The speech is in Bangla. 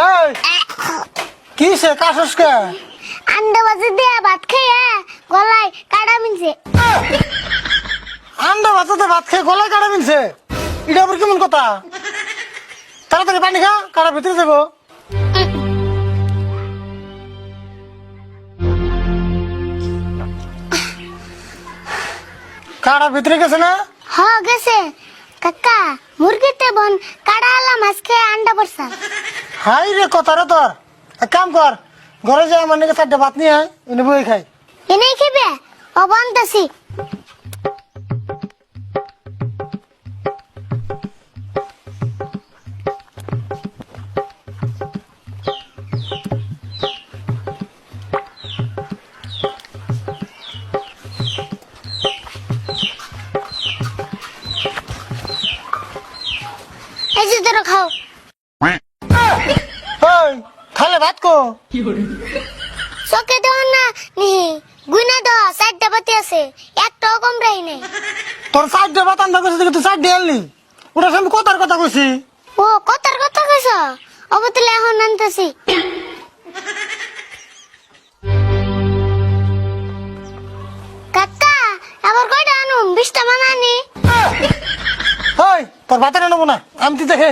এই কি সে কাশস কে? আন্ডা বাজে দিয়ে ভাত খাইয়া গলায় কাটা মিনছে। আন্ডা ভাতে ভাত খেয়ে গলায় কাটা মিলছে, এটা আবার কেমন কথা? তাড়াতাড়ি পানি খা, কাটা ভিতরে যাবো। কাটা ভিতরে গেছে না? হ গেছে কাকা, মুরগিতে বন কাটা আলা মাছ খেয়ে আন্ডা পড়ছা। হাই রে কথা রে তোর। এক কাম কর, ঘরে যা আমার নাকি 4টা ভাত নিয়ে আয়, এনে বই খাই। এনেই খেবে ও বনতাছি। এই যে ধরো খাও। ওই খালে ভাত কো? চোখে দেও না নি, গুনা দাও 4টা বাতি আছে, একটাও কম রাই নাই। তোর 4টা ভাত আনতে গেছে তুই 4টা আনলি, ওটা আমি কথার কথা কইছি। ও কথার কথা কইছ, অবতলে এখন আনতাছি। কাকা আবার কয়টা আনুম? 20টা মানানি। ওই তোর ভাতের নেবো না, আমি তুই দেখে